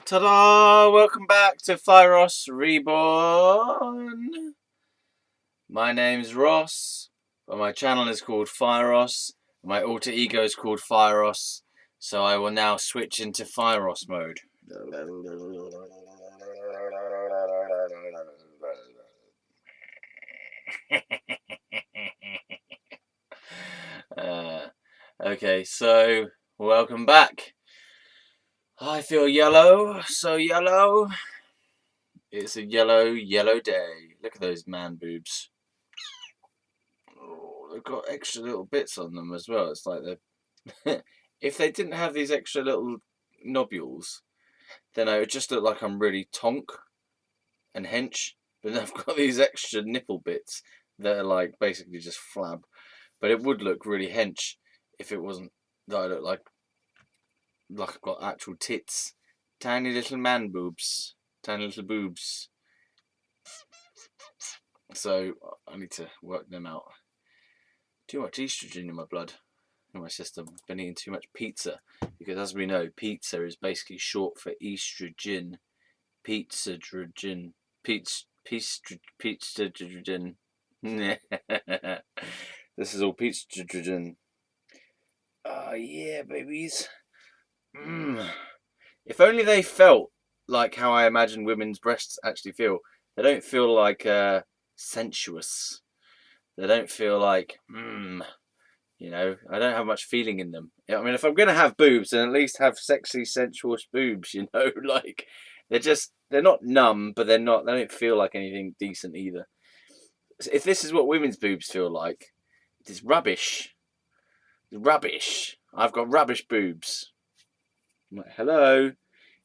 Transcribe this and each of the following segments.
Ta-da! Welcome back to Fieros Reborn. My name's Ross, but my channel is called Fieros. My alter ego is called Fieros, so I will now switch into Fieros mode. Okay, so welcome back. I feel yellow, so yellow. It's a yellow day. Look at those man boobs. Oh, they've got extra little bits on them as well. It's like they're... if they didn't have these extra little nobules, then I would just look like I'm really tonk and hench. But then I've got these extra nipple bits that are like basically just flab. But it would look really hench if it wasn't that I look like I've got actual tits. Tiny little man boobs. Tiny little boobs. So I need to work them out. Too much estrogen in my blood, in my system. I've been eating too much pizza. Because as we know, pizza is basically short for estrogen. Pizza-drogen. Pizza-drogen. This is all pizza-drogen. Oh yeah, babies. If only they felt like how I imagine women's breasts actually feel. They don't feel like sensuous. They don't feel like, you know, I don't have much feeling in them. I mean, if I'm going to have boobs, then at least have sexy, sensuous boobs, you know? Like, they're not numb, but they don't feel like anything decent either. If this is what women's boobs feel like, it is rubbish. Rubbish. I've got rubbish boobs. I'm like, hello.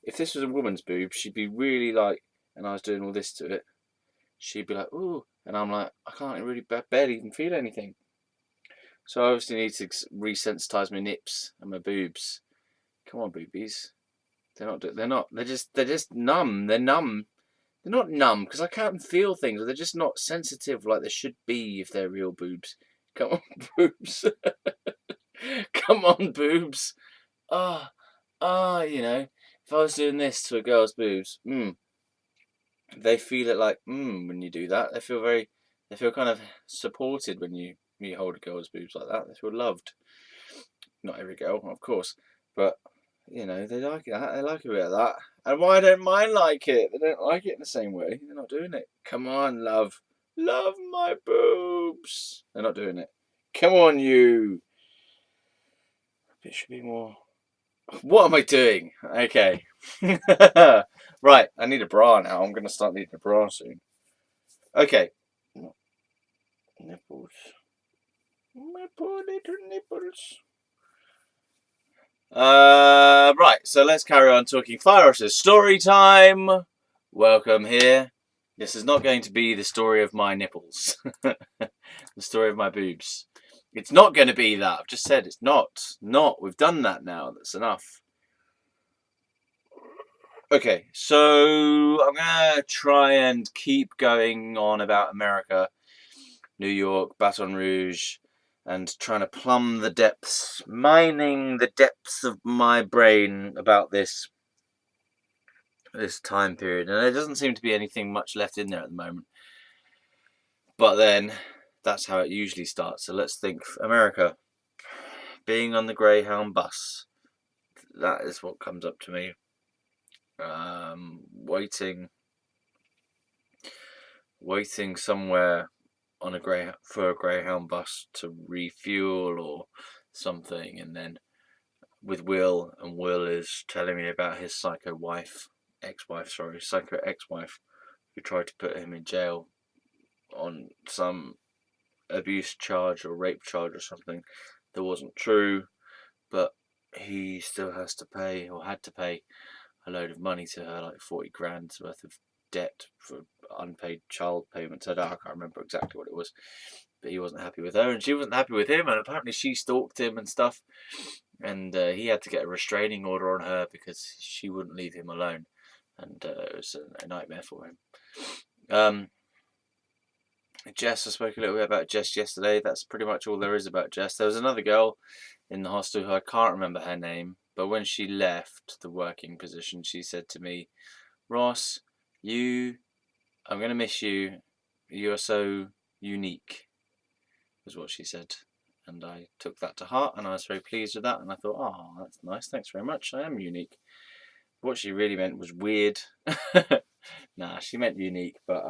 If this was a woman's boob, she'd be really like, and I was doing all this to it, she'd be like, ooh. And I'm like, I can't really barely even feel anything. So I obviously need to resensitize my nips and my boobs. Come on, boobies. They're just numb. They're numb. They're not numb because I can't feel things. They're just not sensitive like they should be if they're real boobs. Come on, boobs. Come on, boobs. You know, if I was doing this to a girl's boobs, they feel it like, when you do that. They feel kind of supported when you hold a girl's boobs like that. They feel loved. Not every girl, of course, but you know, they like that. They like a bit of that. And why don't mine like it? They don't like it in the same way. They're not doing it. Come on, love. Love my boobs. They're not doing it. Come on, you. It should be more. What am I doing? Okay. Right, I need a bra now. I'm going to start needing a bra soon. Okay. Nipples. My poor little nipples. Right, so let's carry on talking Fieros' story time. Welcome here. This is not going to be the story of my nipples. The story of my boobs. It's not going to be that. I've just said it's not. Not. We've done that now. That's enough. Okay, so I'm going to try and keep going on about America, New York, Baton Rouge, and trying to plumb the depths, mining the depths of my brain about this time period. And there doesn't seem to be anything much left in there at the moment. But then, that's how it usually starts. So let's think America. Being on the Greyhound bus. That is what comes up to me. Waiting somewhere on for a Greyhound bus to refuel or something, and then with Will, and Will is telling me about his psycho ex-wife, who tried to put him in jail on some abuse charge or rape charge or something that wasn't true, but he still has to pay, or had to pay, a load of money to her, like 40 grand's worth of debt for unpaid child payments. I can't remember exactly what it was, but he wasn't happy with her and she wasn't happy with him, and apparently she stalked him and stuff, and he had to get a restraining order on her because she wouldn't leave him alone, and it was a nightmare for him. Jess, I spoke a little bit about Jess yesterday. That's pretty much all there is about Jess. There was another girl in the hostel who I can't remember her name. But when she left the working position, she said to me, "Ross, I'm going to miss you. You are so unique," was what she said. And I took that to heart, and I was very pleased with that. And I thought, oh, that's nice. Thanks very much. I am unique. What she really meant was weird. Nah, she meant unique. But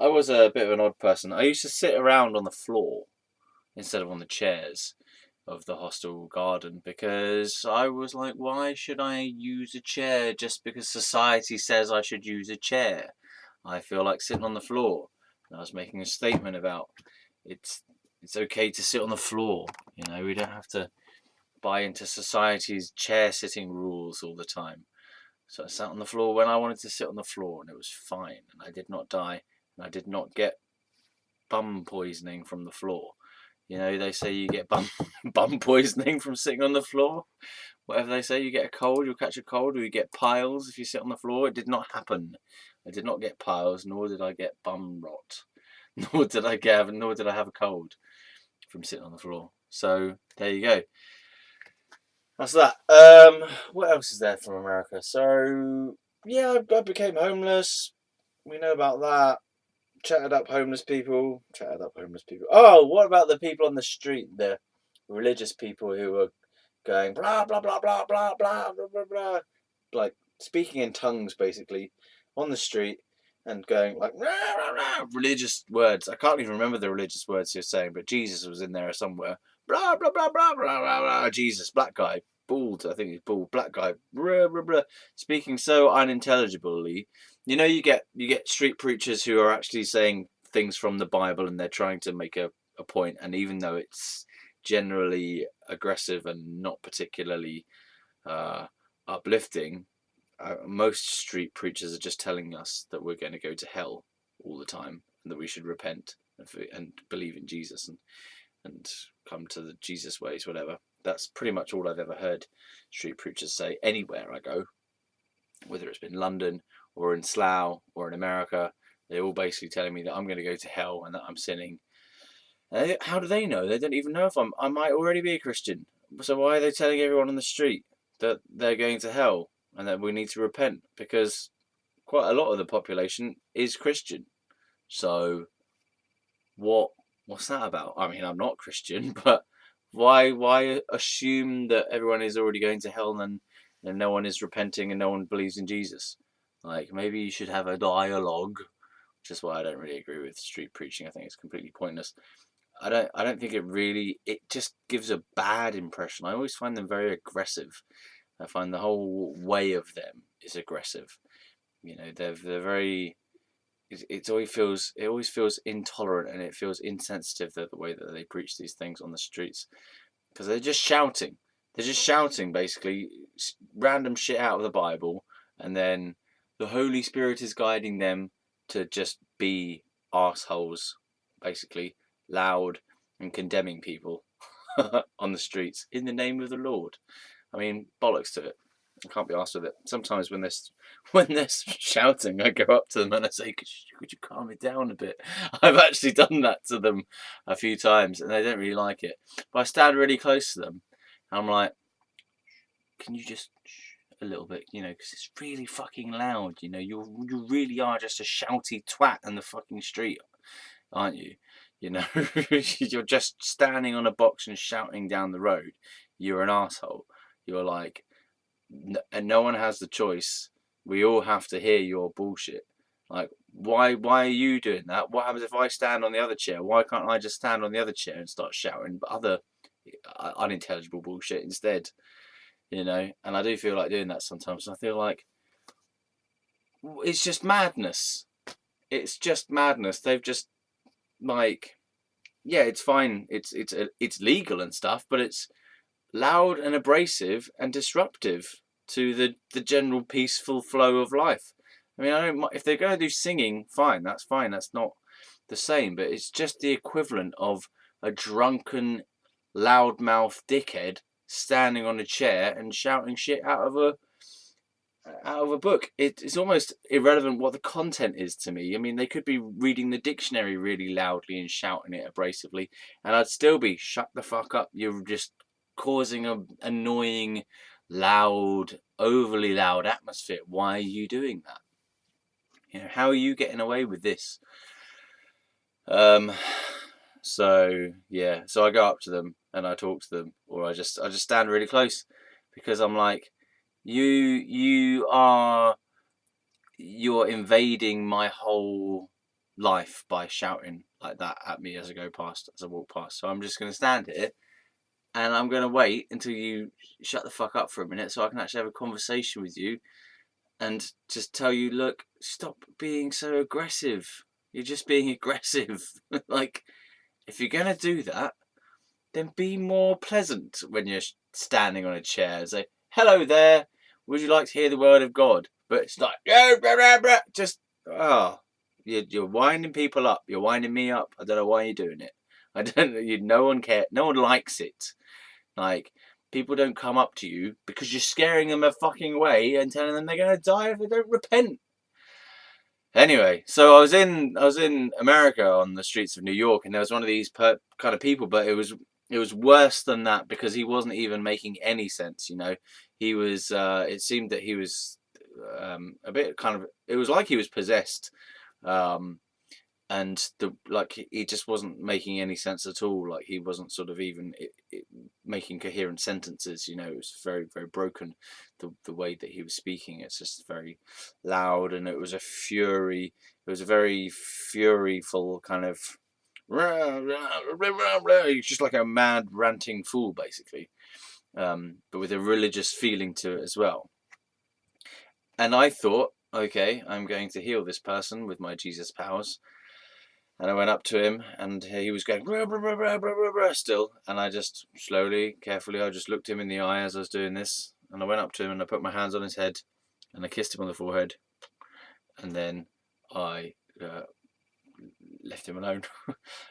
I was a bit of an odd person. I used to sit around on the floor instead of on the chairs of the hostel garden, because I was like, why should I use a chair just because society says I should use a chair? I feel like sitting on the floor. And I was making a statement about it's okay to sit on the floor. We don't have to buy into society's chair sitting rules all the time. So I sat on the floor when I wanted to sit on the floor, and it was fine, and I did not die, and I did not get bum poisoning from the floor. They say you get bum poisoning from sitting on the floor. Whatever they say, you get a cold, you'll catch a cold, or you get piles if you sit on the floor. It did not happen. I did not get piles, nor did I get bum rot, nor did I have a cold from sitting on the floor. So there you go. That's that. What else is there from America? So yeah, I became homeless. We know about that. Chatted up homeless people. Oh, what about the people on the street? The religious people who were going blah blah blah blah blah blah blah blah blah, like speaking in tongues basically on the street and going like rah, rah, rah, religious words. I can't even remember the religious words he was saying, but Jesus was in there somewhere. Blah blah blah blah blah blah blah. Jesus, black guy, bald. I think he's bald. Black guy. Blah blah blah. Speaking so unintelligibly. You get street preachers who are actually saying things from the Bible, and they're trying to make a point, and even though it's generally aggressive and not particularly uplifting, most street preachers are just telling us that we're going to go to hell all the time, and that we should repent and believe in Jesus and come to the Jesus ways, whatever. That's pretty much all I've ever heard street preachers say anywhere I go, whether it's been London or in Slough or in America. They're all basically telling me that I'm going to go to hell and that I'm sinning. How do they know? They don't even know if I might already be a Christian. So why are they telling everyone on the street that they're going to hell and that we need to repent? Because quite a lot of the population is Christian. So what's that about? I mean, I'm not Christian, but why assume that everyone is already going to hell and no one is repenting and no one believes in Jesus? Like, maybe you should have a dialogue, which is why I don't really agree with street preaching. I think it's completely pointless. I don't think it just gives a bad impression. I always find them very aggressive. I find the whole way of them is aggressive. They're very. It always feels intolerant, and it feels insensitive, the way that they preach these things on the streets, because they're just shouting. They're just shouting basically random shit out of the Bible, and then the Holy Spirit is guiding them to just be arseholes, basically, loud and condemning people on the streets in the name of the Lord. I mean, bollocks to it. I can't be arsed with it. Sometimes when they're shouting, I go up to them and I say, could you calm it down a bit? I've actually done that to them a few times, and they don't really like it. But I stand really close to them, and I'm like, can you just a little bit, because it's really fucking loud. You really are just a shouty twat in the fucking street, aren't you? You're just standing on a box and shouting down the road. You're an asshole. You're like, and no one has the choice. We all have to hear your bullshit. Like, why are you doing that? What happens if I stand on the other chair? Why can't I just stand on the other chair and start shouting other unintelligible bullshit instead? And I do feel like doing that sometimes. I feel like it's just madness. It's just madness. They've just, like, yeah, it's fine. It's legal and stuff, but it's loud and abrasive and disruptive to the general peaceful flow of life. I mean, I don't. If they're going to do singing, fine. That's fine. That's not the same. But it's just the equivalent of a drunken, loudmouth dickhead standing on a chair and shouting shit out of a book. It's almost irrelevant what the content is to me. I mean, they could be reading the dictionary really loudly and shouting it abrasively, and I'd still be, shut the fuck up. You're just causing a annoying, loud, overly loud atmosphere. Why are you doing that? You know, how are you getting away with this? So yeah, so I go up to them and I talk to them, or I just stand really close, because I'm like, you're invading my whole life by shouting like that at me as I walk past. So I'm just going to stand here and I'm going to wait until you shut the fuck up for a minute so I can actually have a conversation with you and just tell you, look, stop being so aggressive. You're just being aggressive. Like, if you're going to do that, then be more pleasant when you're standing on a chair. Say, hello there, would you like to hear the word of God? But it's like, just, you're winding people up. You're winding me up. I don't know why you're doing it. I don't know. No one cares. No one likes it. Like, people don't come up to you because you're scaring them a fucking way and telling them they're going to die if they don't repent. Anyway, so I was in America on the streets of New York, and there was one of these kind of people, but it was worse than that, because he wasn't even making any sense. You know, he was. It seemed that he was a bit kind of. It was like he was possessed, and he just wasn't making any sense at all. Like, he wasn't sort of even making coherent sentences. You know, it was very, very broken. The way that he was speaking, it's just very loud, and it was a fury. It was a very furyful kind of. He's just like a mad ranting fool, basically, but with a religious feeling to it as well. And I thought, okay, I'm going to heal this person with my Jesus powers. And I went up to him, and he was going still. And I just slowly, carefully, I just looked him in the eye as I was doing this. And I went up to him and I put my hands on his head and I kissed him on the forehead. And then I left him alone.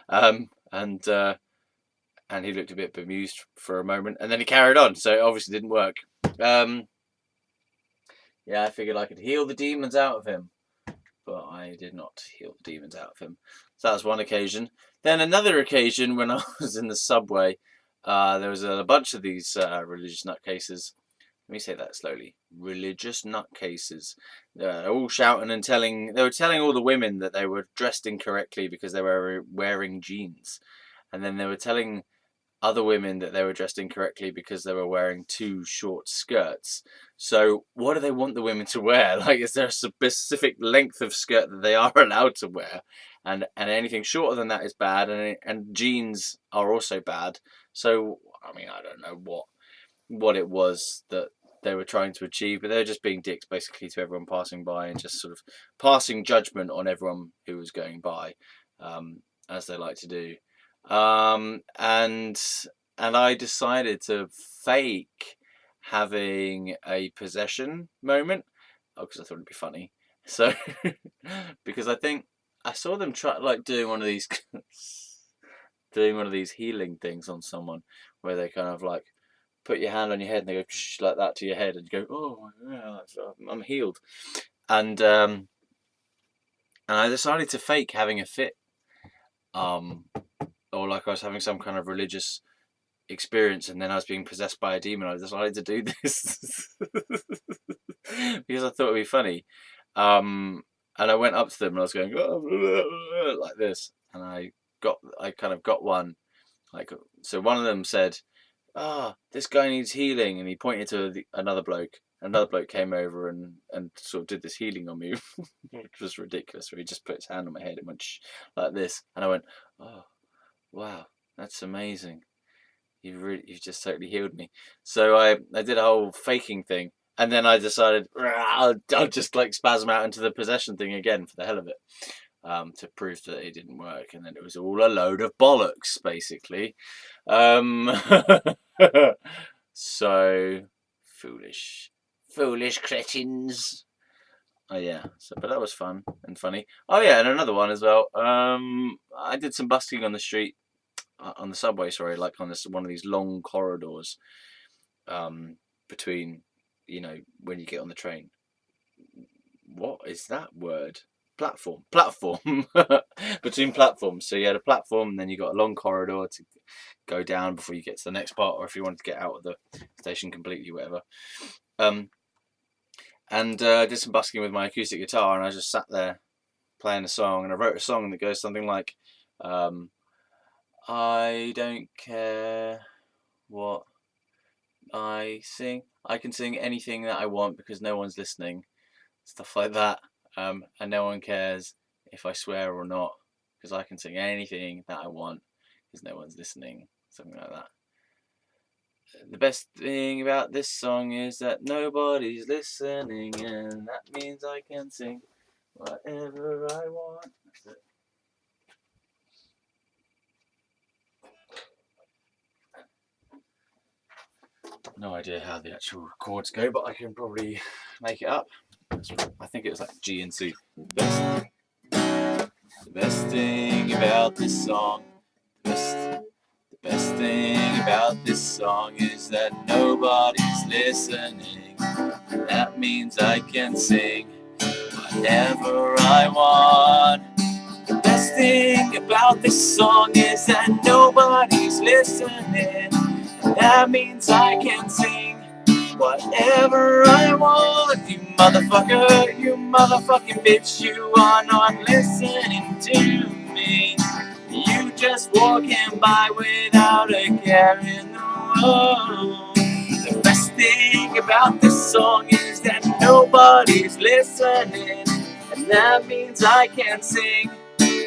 And he looked a bit bemused for a moment, and then he carried on. So it obviously didn't work. Yeah, I figured I could heal the demons out of him, but I did not heal the demons out of him. So that was one occasion. Then another occasion, when I was in the subway, there was a bunch of these religious nutcases. Let me say that slowly. Religious nutcases. They're all shouting and they were telling all the women that they were dressed incorrectly because they were wearing jeans. And then they were telling other women that they were dressed incorrectly because they were wearing too short skirts. So what do they want the women to wear? Like, is there a specific length of skirt that they are allowed to wear? And anything shorter than that is bad, and jeans are also bad. So, I mean, I don't know what it was that they were trying to achieve, but they were just being dicks basically to everyone passing by, and just sort of passing judgment on everyone who was going by, as they like to do. And I decided to fake having a possession moment, because I thought it'd be funny. So, because I think I saw them doing one of these healing things on someone, where they kind of like put your hand on your head and they go like that to your head, and you go, oh yeah, I'm healed. And I decided to fake having a fit, or like I was having some kind of religious experience, and then I was being possessed by a demon. I decided to do this because I thought it'd be funny. And I went up to them and I was going like this, and I kind of got one. Like, so one of them said, this guy needs healing, and he pointed to another bloke. Another bloke came over and sort of did this healing on me, which was ridiculous. Where he just put his hand on my head and went like this, and I went, oh, wow, that's amazing. You've just totally healed me. So I did a whole faking thing, and then I decided I'll just like spasm out into the possession thing again for the hell of it, to prove that it didn't work, and then it was all a load of bollocks, basically. So foolish cretins. Oh yeah, but that was fun and funny. Oh yeah, and another one as well. I did some busking on the street, on the subway. Sorry, like on one of these long corridors, between, when you get on the train. What is that word? platform between platforms. So you had a platform, and then you got a long corridor to go down before you get to the next part, or if you wanted to get out of the station completely, whatever. And did some busking with my acoustic guitar, and I just sat there playing a song, and I wrote a song that goes something like, I don't care what I sing, I can sing anything that I want because no one's listening, stuff like that. And no one cares if I swear or not because I can sing anything that I want because no one's listening, something like that. The best thing about this song is that nobody's listening, and that means I can sing whatever I want. That's it. No idea how the actual chords go, but I can probably make it up. I think it was like G and C. The best thing about this song, the best thing about this song is that nobody's listening. That means I can sing whatever I want. The best thing about this song is that nobody's listening. That means I can sing whatever I want. You motherfucking bitch, you are not listening to me. You just walking by without a care in the world. The best thing about this song is that nobody's listening, and that means I can sing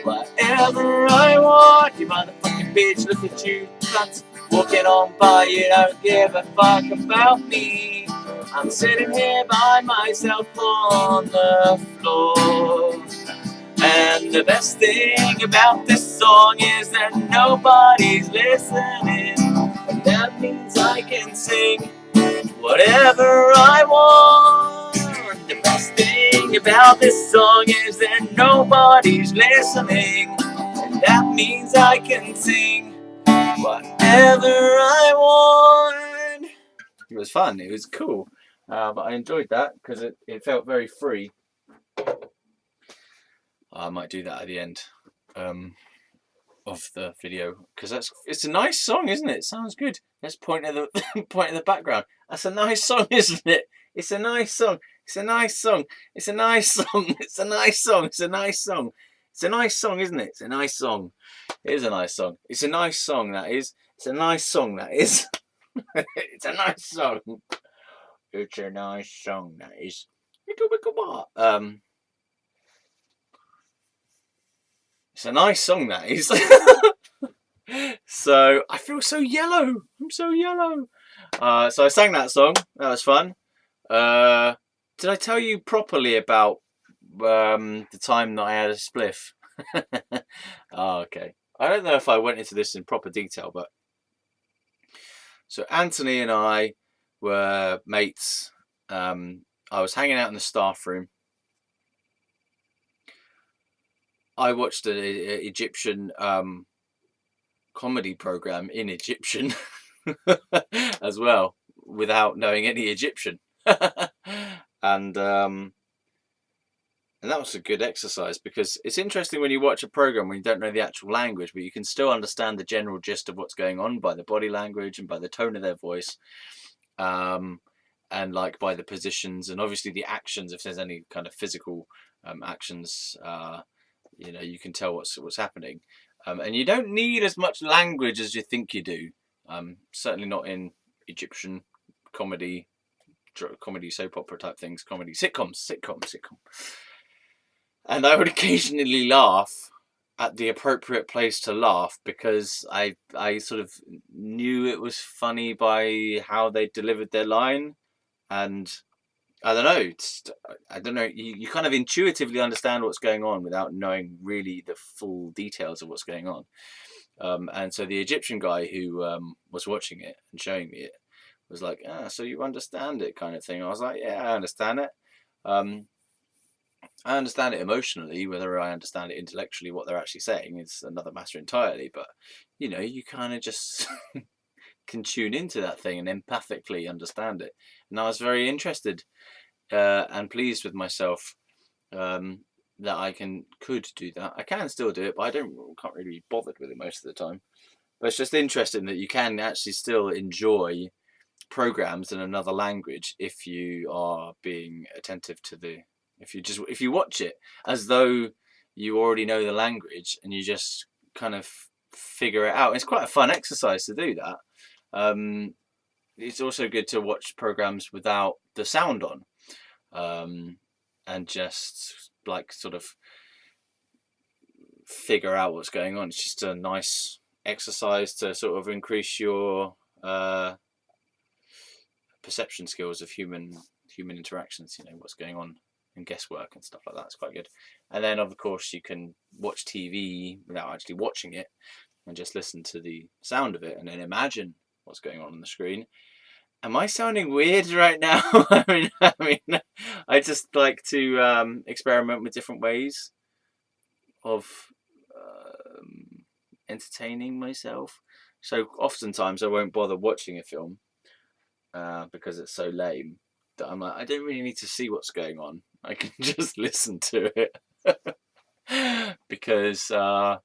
whatever I want. You motherfucking bitch, look at you, cunt, walking on by, you don't give a fuck about me. I'm sitting here by myself on the floor. And the best thing about this song is that nobody's listening, and that means I can sing whatever I want. The best thing about this song is that nobody's listening, and that means I can sing whatever I want. It was fun, it was cool, but I enjoyed that because it felt very free. I might do that at the end of the video because it's a nice song, isn't it? It sounds good. Let's point at the point in the background. That's a nice song, isn't it? It's a nice song. It's a nice song. It's a nice song. It's a nice song. It's a nice song. It's a nice song, isn't it? It's a nice song. It is a nice song. It's a nice song. That is. It's a nice song. That is. It's a nice song. It's a nice song. That is. It's a nice song, that is. So I feel so yellow. I'm so yellow. So I sang that song. That was fun. Did I tell you properly about the time that I had a spliff? Oh, okay. I don't know if I went into this in proper detail, but so Anthony and I were mates. I was hanging out in the staff room. I watched an Egyptian comedy program in Egyptian as well, without knowing any Egyptian. And that was a good exercise because it's interesting when you watch a program when you don't know the actual language, but you can still understand the general gist of what's going on by the body language and by the tone of their voice, and like by the positions and obviously the actions. If there's any kind of physical actions, you know, you can tell what's happening, and you don't need as much language as you think you do. Certainly not in Egyptian comedy soap opera type things, comedy sitcom. And I would occasionally laugh at the appropriate place to laugh because I sort of knew it was funny by how they delivered their line, and I don't know. You kind of intuitively understand what's going on without knowing really the full details of what's going on. And so the Egyptian guy who was watching it and showing me it was like, so you understand it, kind of thing. I was like, yeah, I understand it. I understand it emotionally. Whether I understand it intellectually, what they're actually saying, is another matter entirely. But you know, you kind of just can tune into that thing and empathically understand it. And I was very interested and pleased with myself that I could do that. I can still do it, but can't really be bothered with it most of the time. But it's just interesting that you can actually still enjoy programs in another language if you are being attentive to if you watch it as though you already know the language and you just kind of figure it out. It's quite a fun exercise to do that. It's also good to watch programs without the sound on, and just like sort of figure out what's going on. It's just a nice exercise to sort of increase your perception skills of human interactions. You know what's going on and guesswork and stuff like that. It's quite good. And then of course you can watch TV without actually watching it and just listen to the sound of it and then imagine what's going on the screen. Am I sounding weird right now? I mean, I just like to experiment with different ways of entertaining myself. So oftentimes I won't bother watching a film because it's so lame that I'm like, I don't really need to see what's going on. I can just listen to it because you're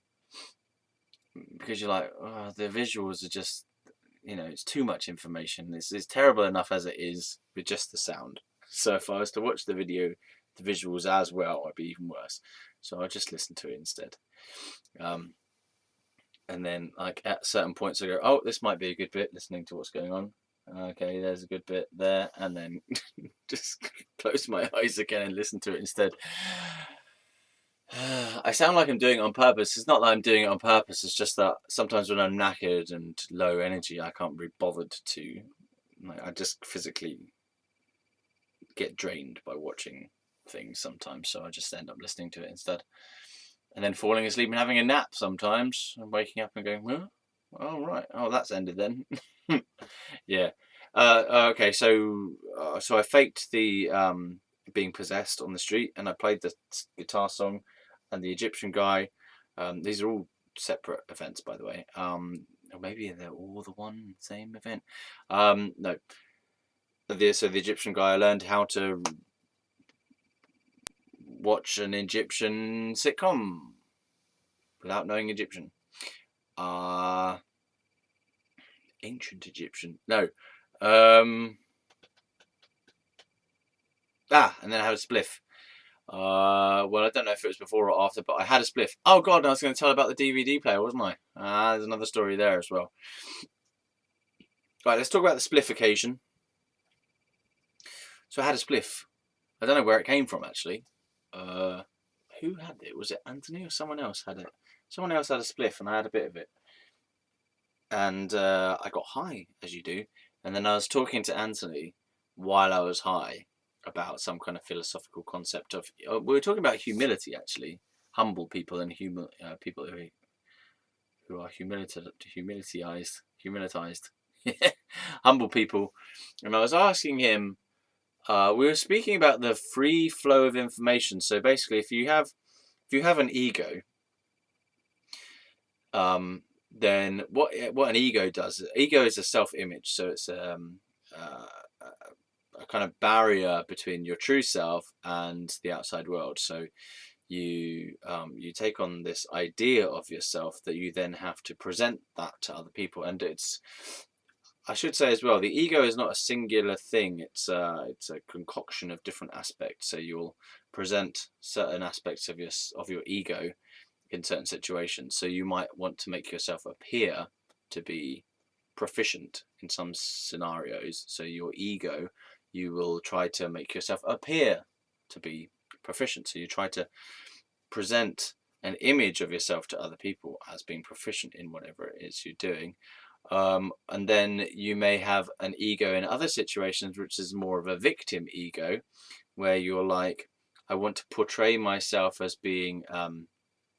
like, oh, the visuals are just, it's too much information. It's terrible enough as it is with just the sound. So if I was to watch the video, the visuals as well, it'd be even worse. So I just listen to it instead. And then like at certain points I go, oh, this might be a good bit, listening to what's going on. Okay, there's a good bit there, and then just close my eyes again and listen to it instead. I sound like I'm doing it on purpose. It's not that I'm doing it on purpose. It's just that sometimes when I'm knackered and low energy, I can't be bothered to. I just physically get drained by watching things sometimes, so I just end up listening to it instead. And then falling asleep and having a nap sometimes, and waking up and going, well, oh right, oh that's ended then. Yeah. Okay, so I faked the being possessed on the street, and I played the guitar song and the Egyptian guy. These are all separate events, by the way. Or maybe they're all the same event. No. So the Egyptian guy, I learned how to watch an Egyptian sitcom without knowing Egyptian. Ancient Egyptian. No. And then I had a spliff. Well, I don't know if it was before or after, but I had a spliff. Oh God, I was going to tell about the DVD player, wasn't I? There's another story there as well. Right, let's talk about the spliff occasion. So I had a spliff. I don't know where it came from actually. Who had it? Was it Anthony or someone else had it? Someone else had a spliff, and I had a bit of it. And I got high, as you do. And then I was talking to Anthony while I was high about some kind of philosophical concept of. We were talking about humility, actually, humble people and people who are humanitized, humble people. And I was asking him. We were speaking about the free flow of information. So basically, if you have an ego, then what an ego does? Ego is a self-image, so it's a kind of barrier between your true self and the outside world. So you take on this idea of yourself that you then have to present that to other people, and I should say as well, the ego is not a singular thing. It's a concoction of different aspects. So you'll present certain aspects of your ego in certain situations. So you might want to make yourself appear to be proficient in some scenarios. So your ego, you will try to make yourself appear to be proficient. So you try to present an image of yourself to other people as being proficient in whatever it is you're doing. And then you may have an ego in other situations, which is more of a victim ego, where you're like, I want to portray myself as being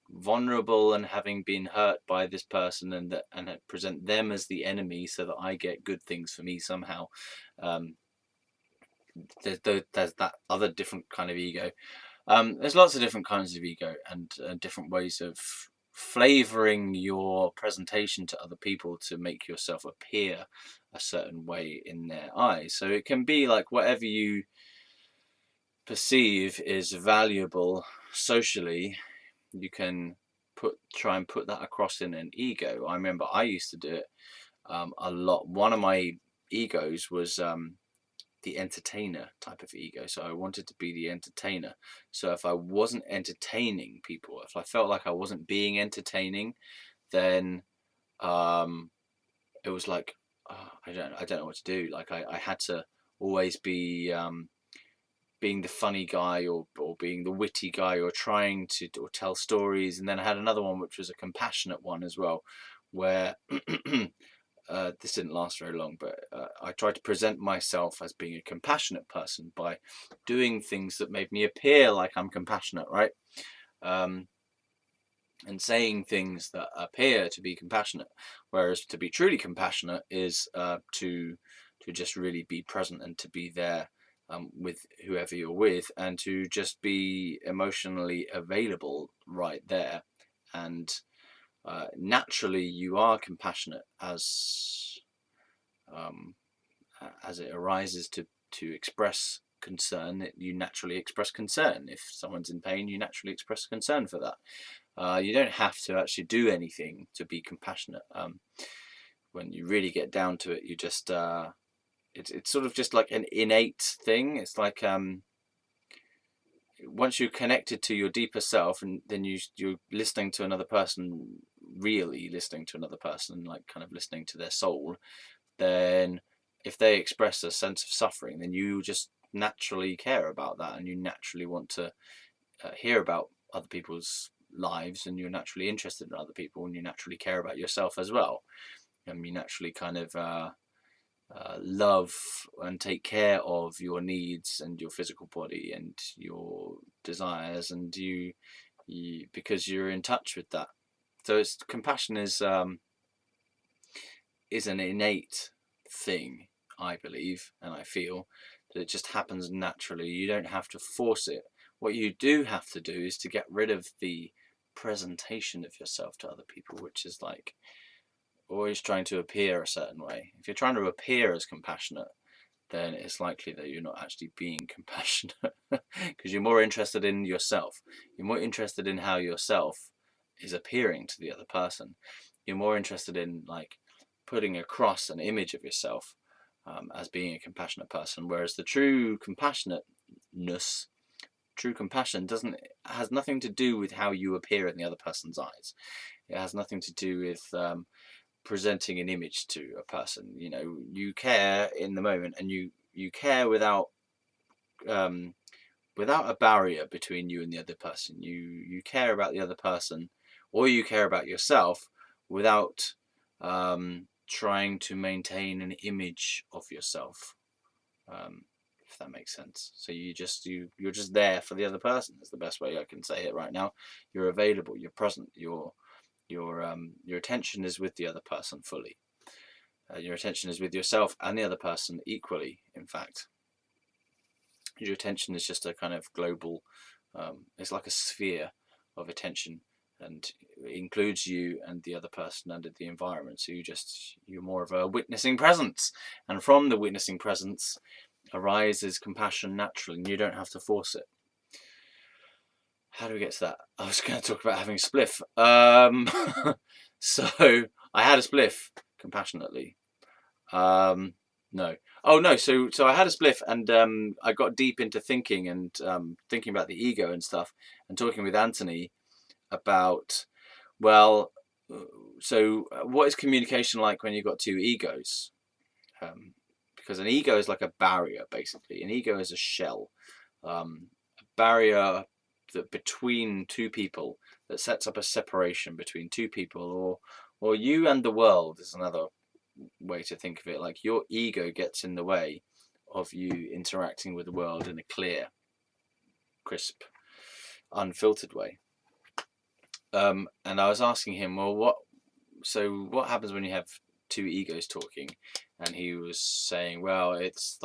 vulnerable and having been hurt by this person, and present them as the enemy so that I get good things for me somehow. There's that other different kind of ego. There's lots of different kinds of ego and different ways of flavoring your presentation to other people to make yourself appear a certain way in their eyes. So it can be like whatever you perceive is valuable socially, you can try and put that across in an ego. I remember I used to do it a lot. One of my egos was the entertainer type of ego. So I wanted to be the entertainer. So if I wasn't entertaining people, if I felt like I wasn't being entertaining, then it was like I don't know what to do. Like I had to always be being the funny guy, or being the witty guy, or trying to or tell stories. And then I had another one which was a compassionate one as well, where this didn't last very long, but I tried to present myself as being a compassionate person by doing things that made me appear like I'm compassionate, right? And saying things that appear to be compassionate, whereas to be truly compassionate is to just really be present and to be there with whoever you're with, and to just be emotionally available right there. And naturally, you are compassionate as it arises to express concern. You naturally express concern. If someone's in pain, you naturally express concern for that. You don't have to actually do anything to be compassionate. When you really get down to it, you just it's sort of just like an innate thing. It's like once you're connected to your deeper self, and then you're listening to another person, really listening to another person, like kind of listening to their soul, then if they express a sense of suffering, then you just naturally care about that, and you naturally want to hear about other people's lives, and you're naturally interested in other people, and you naturally care about yourself as well, and you naturally kind of love and take care of your needs and your physical body and your desires, and you because you're in touch with that. So it's compassion is an innate thing, I believe, and I feel that it just happens naturally. You don't have to force it. What you do have to do is to get rid of the presentation of yourself to other people, which is like always trying to appear a certain way. If you're trying to appear as compassionate, then it's likely that you're not actually being compassionate, because you're more interested in yourself. You're more interested in how yourself is appearing to the other person. You're more interested in like putting across an image of yourself as being a compassionate person, whereas the true compassion has nothing to do with how you appear in the other person's eyes. It has nothing to do with presenting an image to a person. You know, you care in the moment, and you care without a barrier between you and the other person. You care about the other person, or you care about yourself without trying to maintain an image of yourself, if that makes sense. So you're just there for the other person. That's the best way I can say it right now. You're available, you're present, your attention is with the other person fully. Your attention is with yourself and the other person equally, in fact. Your attention is just a kind of global, it's like a sphere of attention, and it includes you and the other person and the environment. So you're more of a witnessing presence, and from the witnessing presence arises compassion naturally, and you don't have to force it. How do we get to that? I was going to talk about having a spliff. So I had a spliff compassionately. No. Oh no. So I had a spliff, and I got deep into thinking and thinking about the ego and stuff, and talking with Anthony about, well, so what is communication like when you've got two egos? Because an ego is like a barrier, basically. An ego is a shell, a barrier that between two people, that sets up a separation between two people, or you and the world is another way to think of it. Like your ego gets in the way of you interacting with the world in a clear, crisp, unfiltered way. And I was asking him, well, what happens when you have two egos talking? And he was saying, well, it's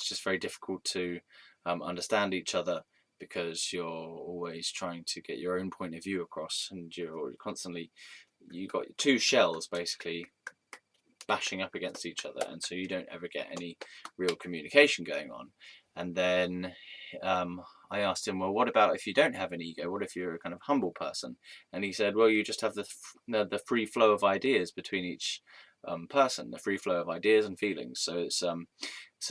just very difficult to understand each other, because you're always trying to get your own point of view across, and you've got two shells basically bashing up against each other, and so you don't ever get any real communication going on. And then I asked him, well, what about if you don't have an ego? What if you're a kind of humble person? And he said, well, you just have the free flow of ideas between each person, the free flow of ideas and feelings. So it's an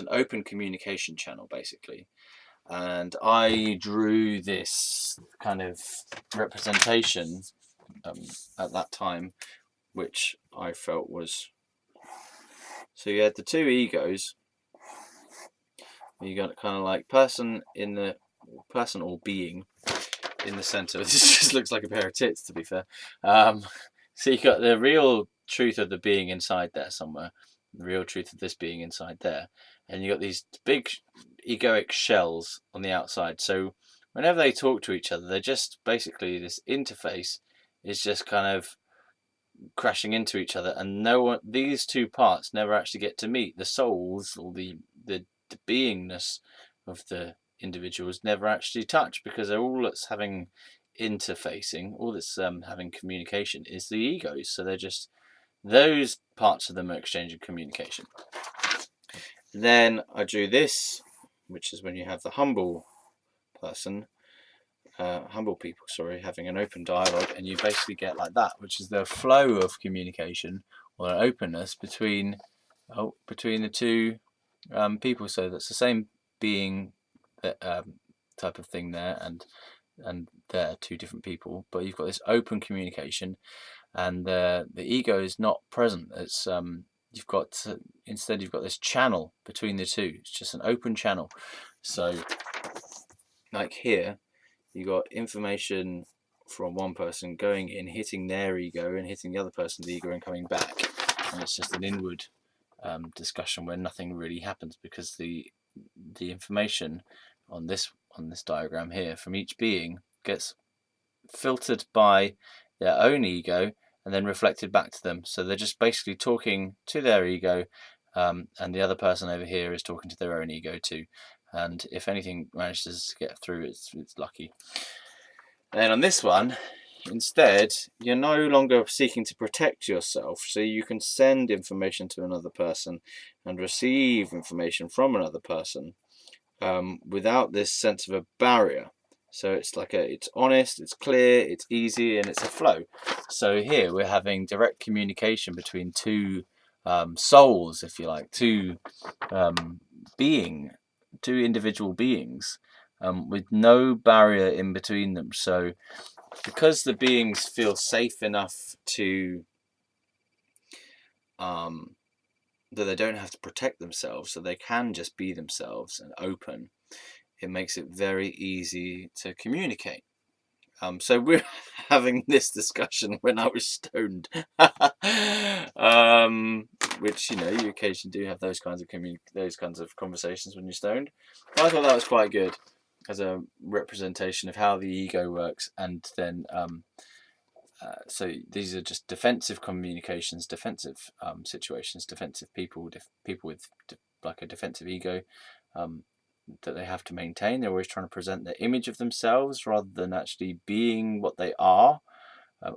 open communication channel, basically. And I drew this kind of representation at that time, which I felt was, so you had the two egos. You got kind of like person or being in the center. This just looks like a pair of tits, to be fair. So you got the real truth of the being inside there somewhere, the real truth of this being inside there, and you got these big egoic shells on the outside. So whenever they talk to each other, they're just basically, this interface is just kind of crashing into each other, and these two parts never actually get to meet. The souls, or the beingness of the individuals, never actually touch, because they're all that's having interfacing, all that's having communication is the egos. So they're just, those parts of them are exchanging communication. Then I drew this, which is when you have the humble person, humble people, sorry, having an open dialogue, and you basically get like that, which is the flow of communication, or an openness between the two people. So that's the same being, that type of thing there, and they're two different people, but you've got this open communication, and the ego is not present. It's instead you've got this channel between the two. It's just an open channel. So like here, you got information from one person going in, hitting their ego, and hitting the other person's ego, and coming back, and it's just an inward discussion where nothing really happens, because the information on this diagram here from each being gets filtered by their own ego and then reflected back to them. So they're just basically talking to their ego, and the other person over here is talking to their own ego too. And if anything manages to get through, it's lucky. And on this one, instead, you're no longer seeking to protect yourself, so you can send information to another person and receive information from another person without this sense of a barrier. So it's like it's honest, it's clear, it's easy, and it's a flow. So here we're having direct communication between two souls, if you like, two individual beings, with no barrier in between them. So because the beings feel safe enough to that they don't have to protect themselves, so they can just be themselves and open, it makes it very easy to communicate. So we're having this discussion when I was stoned, which, you know, you occasionally do have those kinds of conversations when you're stoned. But I thought that was quite good as a representation of how the ego works. And then so these are just defensive communications, defensive situations, defensive people with like a defensive ego that they have to maintain. They're always trying to present the image of themselves rather than actually being what they are,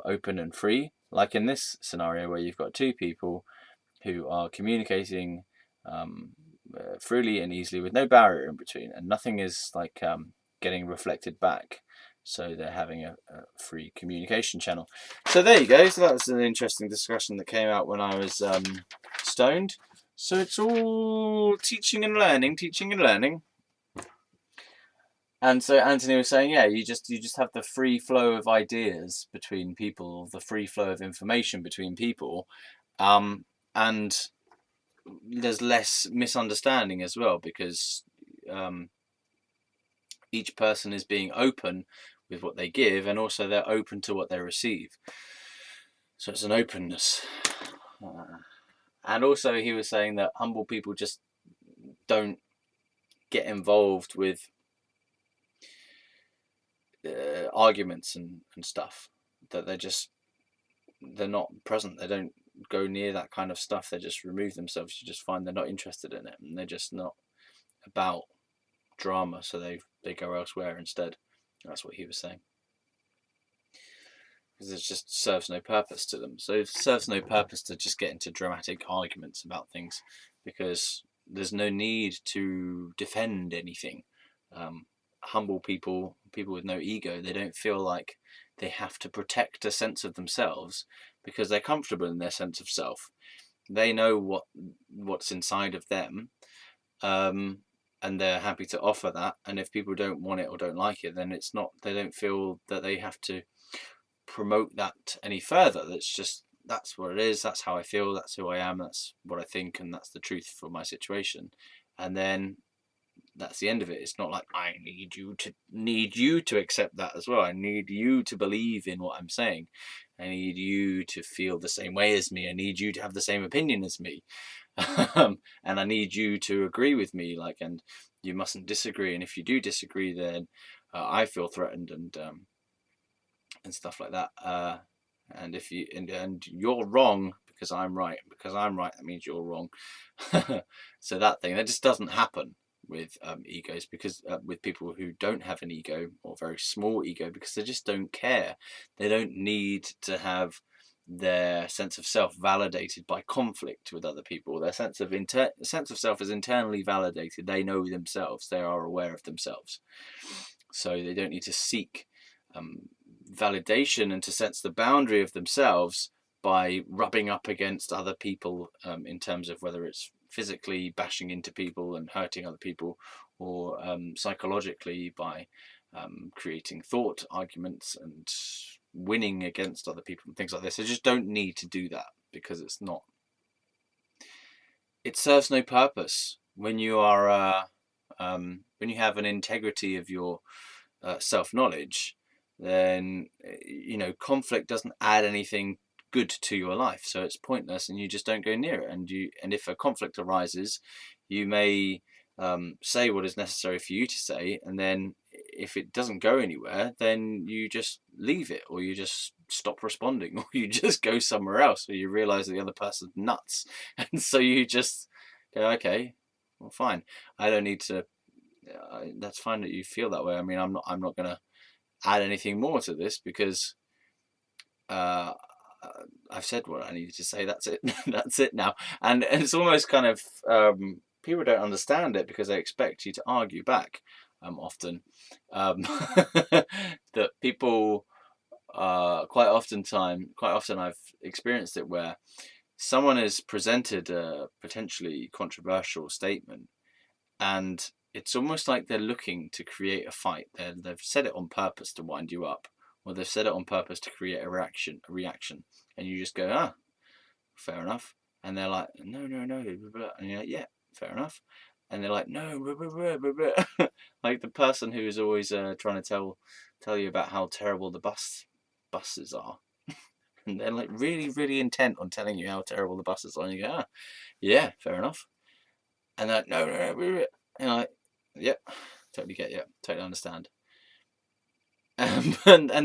open and free. Like in this scenario where you've got two people who are communicating freely and easily with no barrier in between, and nothing is like getting reflected back. So they're having a free communication channel. So there you go. So that was an interesting discussion that came out when I was stoned. So it's all teaching and learning. And so Anthony was saying, yeah, you just have the free flow of ideas between people, the free flow of information between people, and there's less misunderstanding as well, because each person is being open with what they give, and also they're open to what they receive. So it's an openness. And also he was saying that humble people just don't get involved with arguments and stuff, that they're not present, they don't go near that kind of stuff, they just remove themselves. You just find they're not interested in it, and they're just not about drama, so they go elsewhere instead. That's what he was saying, because it just serves no purpose to them. So it serves no purpose to just get into dramatic arguments about things, because there's no need to defend anything. Humble people, people with no ego, they don't feel like they have to protect a sense of themselves because they're comfortable in their sense of self. They know what's inside of them, and they're happy to offer that. And if people don't want it or don't like it, then it's not. They don't feel that they have to promote that any further. That's what it is. That's how I feel. That's who I am. That's what I think, and that's the truth for my situation. And then that's the end of it. It's not like I need you to accept that as well. I need you to believe in what I'm saying. I need you to feel the same way as me. I need you to have the same opinion as me. And I need you to agree with me, and you mustn't disagree. And if you do disagree, then I feel threatened and stuff like that. And if you and you're wrong because I'm right. Because I'm right, that means you're wrong. So that just doesn't happen with egos, because with people who don't have an ego or very small ego, because they just don't care. They don't need to have their sense of self validated by conflict with other people. Their sense of self is internally validated. They know themselves. They are aware of themselves. So they don't need to seek validation and to sense the boundary of themselves by rubbing up against other people, in terms of whether it's physically bashing into people and hurting other people, or psychologically by creating thought arguments and winning against other people and things like this. I just don't need to do that, because it serves no purpose when you are when you have an integrity of your self-knowledge. Then conflict doesn't add anything good to your life, so it's pointless, and you just don't go near it. And if a conflict arises, you may say what is necessary for you to say, and then if it doesn't go anywhere, then you just leave it, or you just stop responding, or you just go somewhere else, or you realize that the other person's nuts, and so you just go, okay, well, fine, I don't need to. That's fine that you feel that way. I mean, I'm not gonna add anything more to this, because I've said what I needed to say. That's it. That's it now. And it's almost kind of people don't understand it because they expect you to argue back. Often, that people quite often I've experienced it where someone has presented a potentially controversial statement, and it's almost like they're looking to create a fight. They've said it on purpose to wind you up, or they've said it on purpose to create a reaction, and you just go, fair enough. And they're like, no, and you're like, yeah, fair enough. And they're like, no, like the person who is always trying to tell you about how terrible the buses are, and they're like really, really intent on telling you how terrible the buses are, and you go, yeah, fair enough. And they're like, no, and you're like, yep, totally get you, totally understand. And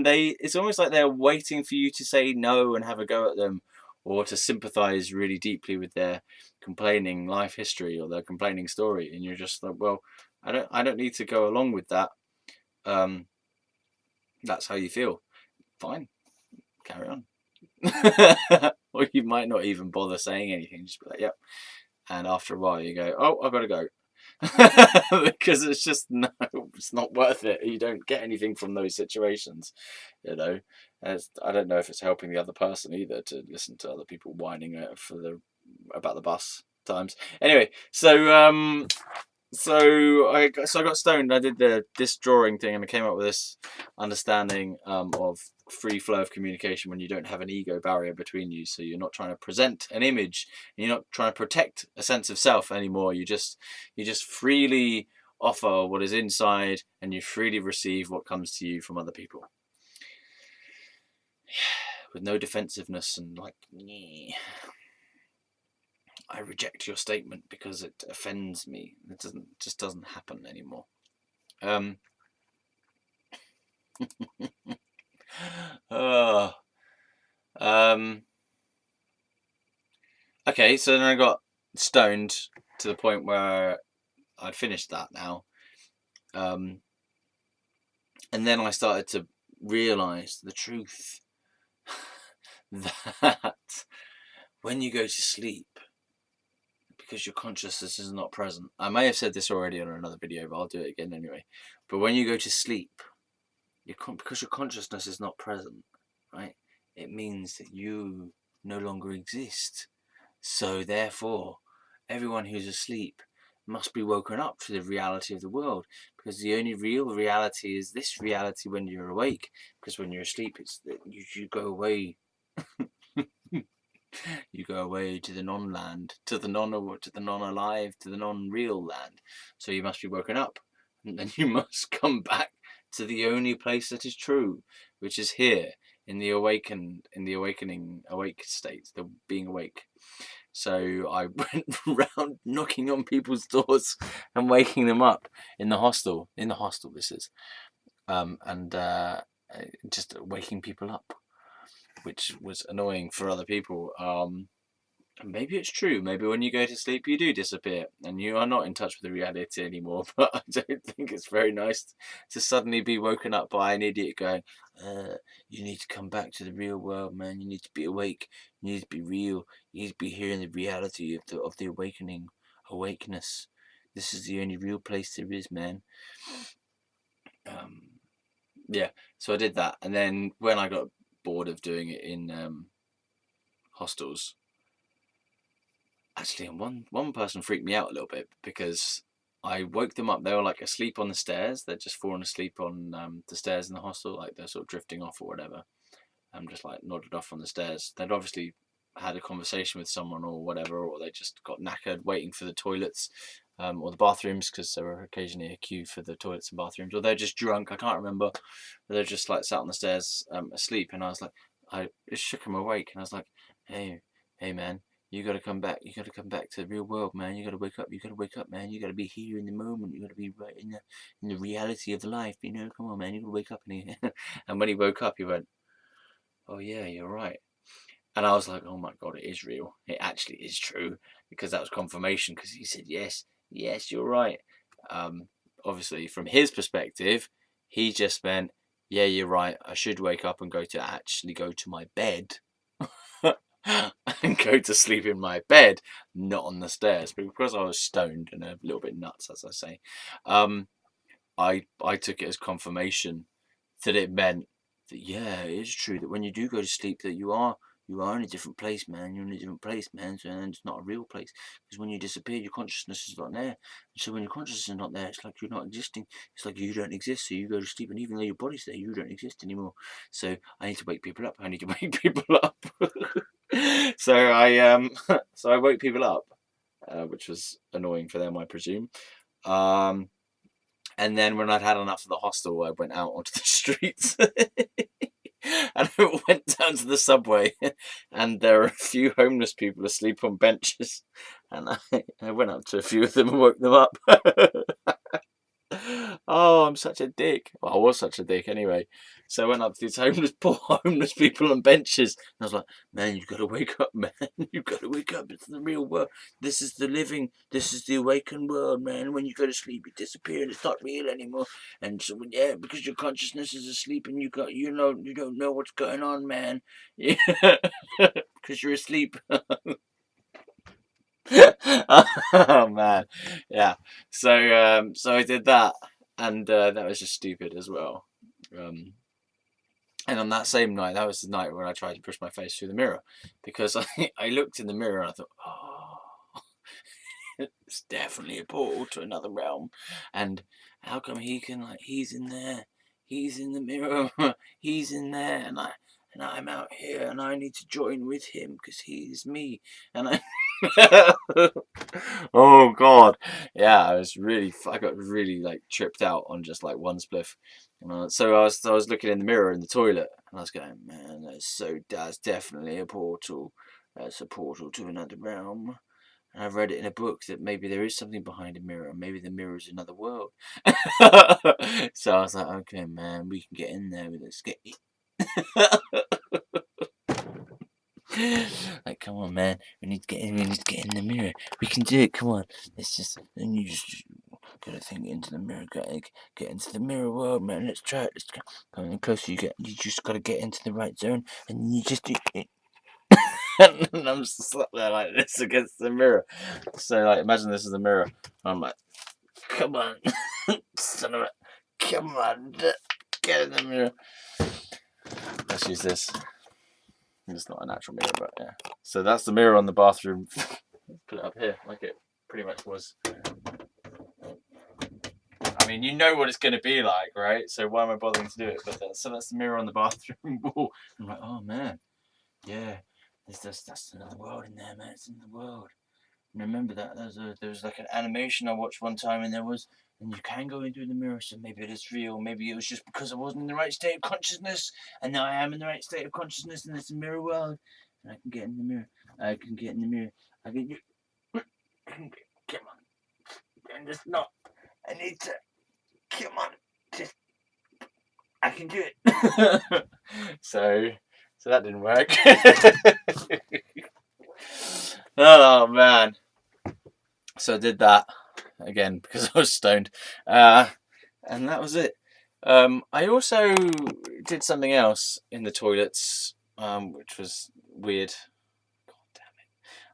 it's almost like they're waiting for you to say no and have a go at them, or to sympathize really deeply with their complaining life history or their complaining story, and you're just like, well, I don't need to go along with that. That's how you feel. Fine, carry on. Or you might not even bother saying anything, just be like, yep. And after a while you go, oh, I've got to go. Because it's just, no, it's not worth it. You don't get anything from those situations, and I don't know if it's helping the other person either to listen to other people whining about the bus times. Anyway, so I got stoned. I did this drawing thing, and I came up with this understanding of free flow of communication when you don't have an ego barrier between you. So you're not trying to present an image, and you're not trying to protect a sense of self anymore. You just freely offer what is inside, and you freely receive what comes to you from other people, with no defensiveness and like, I reject your statement because it offends me. It just doesn't happen anymore. Okay, so then I got stoned to the point where I'd finished that now. And then I started to realize the truth that when you go to sleep, because your consciousness is not present. I may have said this already on another video, but I'll do it again anyway. But when you go to sleep, because your consciousness is not present, right? It means that you no longer exist. So therefore, everyone who's asleep must be woken up to the reality of the world, because the only real reality is this reality when you're awake. Because when you're asleep, it's that you go away. You go away to the non-land, to the non-alive, to the non-real land. So you must be woken up, and then you must come back to the only place that is true, which is here in the awakening, awake state, the being awake. So I went round knocking on people's doors and waking them up in the hostel. In the hostel, this is, and just waking people up, which was annoying for other people. Maybe it's true. Maybe when you go to sleep, you do disappear and you are not in touch with the reality anymore. But I don't think it's very nice to suddenly be woken up by an idiot going, you need to come back to the real world, man. You need to be awake. You need to be real. You need to be here in the reality of the awakeness. This is the only real place there is, man. Yeah, so I did that. And then when I got bored of doing it in hostels, actually, one person freaked me out a little bit because I woke them up. They were like asleep on the stairs. They'd just fallen asleep on the stairs in the hostel, like they're sort of drifting off or whatever. I'm just like nodded off on the stairs. They'd obviously had a conversation with someone or whatever, or they just got knackered waiting for the toilets or the bathrooms, because there were occasionally a queue for the toilets and bathrooms, or they're just drunk. I can't remember. They're just like sat on the stairs asleep, and I was like, I shook them awake, and I was like, hey man, you got to come back. You got to come back to the real world, man. You got to wake up. You got to wake up, man. You got to be here in the moment. You got to be right in the reality of life. You know, come on, man. You got to wake up. And when he woke up, he went, "Oh yeah, you're right." And I was like, "Oh my god, it is real. It actually is true." Because that was confirmation. Because he said, "Yes, you're right." Obviously, from his perspective, he just meant, "Yeah, you're right. I should wake up and go to my bed." And go to sleep in my bed, not on the stairs. But because I was stoned and a little bit nuts, as I say, I took it as confirmation that it meant that, yeah, it is true that when you do go to sleep, that you are in a different place, man. You're in a different place, man. So, and it's not a real place, because when you disappear, your consciousness is not there. And so when your consciousness is not there, it's like you're not existing. It's like you don't exist. So you go to sleep, and even though your body's there, you don't exist anymore. So I need to wake people up. I need to wake people up. So I woke people up, which was annoying for them, I presume. And then when I'd had enough of the hostel, I went out onto the streets. And I went down to the subway, and there were a few homeless people asleep on benches, and I went up to a few of them and woke them up. Oh, I'm such a dick. Well, I was such a dick anyway. So I went up to these poor homeless people on benches, and I was like, "Man, you got to wake up, man. You got to wake up. It's the real world. This is the awakened world, man. When you go to sleep, you disappear, and it's not real anymore. And so, yeah, because your consciousness is asleep, and you don't know what's going on, man. Yeah, because you're asleep." Oh man, yeah. So I did that, and that was just stupid as well. And on that same night, that was the night when I tried to push my face through the mirror, because I looked in the mirror and I thought, oh, it's definitely a portal to another realm. And how come he's in there, he's in the mirror, he's in there, and I'm out here, and I need to join with him because he's me, and I. Oh god, yeah, I got really like tripped out on just like one spliff. So I was looking in the mirror in the toilet, and I was going, man, that's definitely a portal. That's a portal to another realm. And I've read it in a book that maybe there is something behind a mirror. Maybe the mirror is another world. So I was like, okay, man, we can get in there with this. Like, come on, man, we need to get in. We need to get in the mirror. We can do it. Come on, then you just gotta think into the mirror. Gotta get into the mirror world, man. Let's try it. Let's come on, the closer you get. You just gotta get into the right zone, and you just do it. and I'm just sat there like this against the mirror. So like, imagine this is the mirror. I'm like, come on, son of a, come on, get in the mirror. Let's use this. It's not a natural mirror, but yeah. So that's the mirror on the bathroom. Put it up here like it pretty much was. I mean, you know what it's going to be like, right? So why am I bothering to do it? But so that's the mirror on the bathroom wall. I'm like, oh man, yeah, that's another world in there, man. It's in the world. And remember that there was like an animation I watched one time, and and you can go into the mirror. So maybe it is real. Maybe it was just because I wasn't in the right state of consciousness, and now I am in the right state of consciousness, and it's a mirror world, and I can get in the mirror. I can get in the mirror. I can. Come on, and just not. I need to. Come on, just I can do it. so that didn't work. Oh man. So I did that again because I was stoned, and that was it. I also did something else in the toilets, which was weird. God damn it!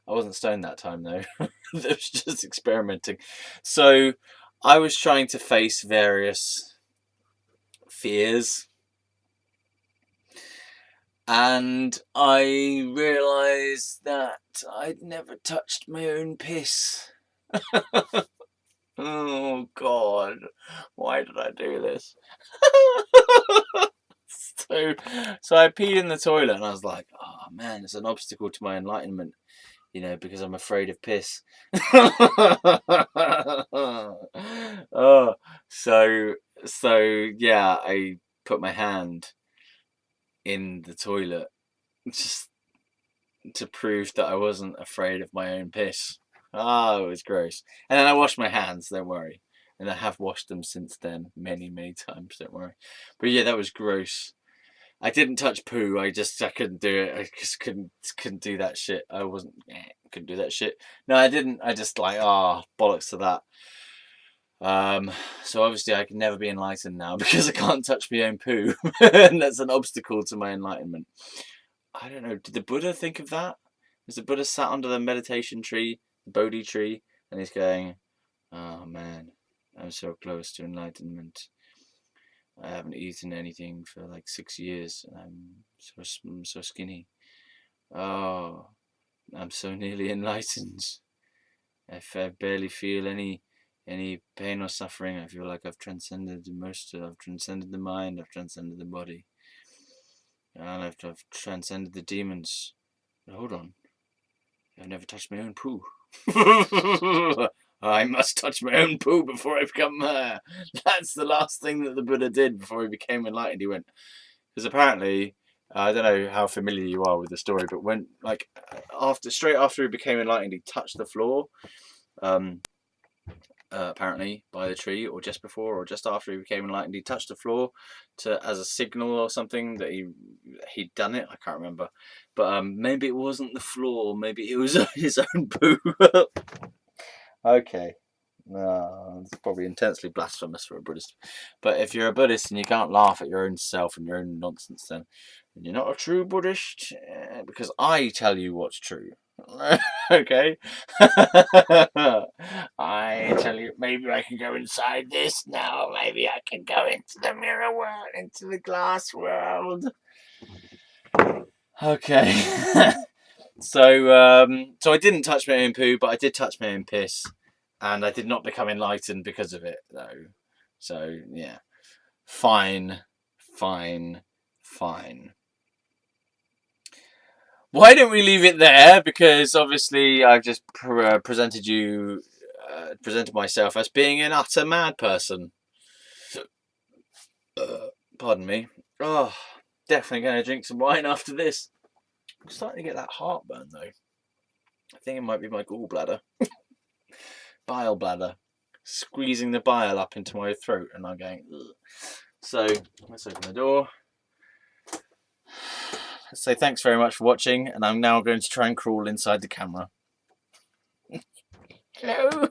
I wasn't stoned that time though. I was just experimenting. So I was trying to face various fears, and I realised that I'd never touched my own piss. Oh God, why did I do this? So I peed in the toilet, and I was like, oh man, it's an obstacle to my enlightenment, because I'm afraid of piss. Oh, so yeah, I put my hand in the toilet just to prove that I wasn't afraid of my own piss. Oh, it was gross. And then I washed my hands, don't worry. And I have washed them since then many, many times, don't worry. But yeah, that was gross. I didn't touch poo. I couldn't do it. I just couldn't do that shit. Couldn't do that shit. No, I didn't. I just bollocks to that. So obviously I can never be enlightened now because I can't touch my own poo. And that's an obstacle to my enlightenment. I don't know. Did the Buddha think of that? Was the Buddha sat under the meditation tree, the Bodhi tree, and he's going, oh man, I'm so close to enlightenment. I haven't eaten anything for like 6 years, and I'm so skinny. Oh, I'm so nearly enlightened. I barely feel any pain or suffering. I feel like I've transcended I've transcended the mind, I've transcended the body. And I've transcended the demons. But hold on. I've never touched my own poo. I must touch my own poo before I become That's the last thing that the Buddha did before he became enlightened. He went, because apparently, I don't know how familiar you are with the story, but when straight after he became enlightened, he touched the floor. Apparently by the tree, or just before or just after he became enlightened, he touched the floor as a signal or something that he'd done it. I can't remember, but maybe it wasn't the floor, maybe it was his own poo. Okay, no, it's probably intensely blasphemous for a Buddhist, but if you're a Buddhist and you can't laugh at your own self and your own nonsense, then you're not a true Buddhist, because I tell you what's true. Okay. I tell you, maybe I can go inside this now. Maybe I can go into the mirror world, into the glass world. Okay. So I didn't touch my own poo, but I did touch my own piss, and I did not become enlightened because of it, though. So yeah, fine. Why don't we leave it there? Because obviously I've just presented myself as being an utter mad person. Pardon me. Oh, definitely going to drink some wine after this. I'm starting to get that heartburn though. I think it might be my gallbladder. Bile bladder. Squeezing the bile up into my throat, and I'm going, ugh. So let's open the door. So thanks very much for watching, and I'm now going to try and crawl inside the camera. Hello.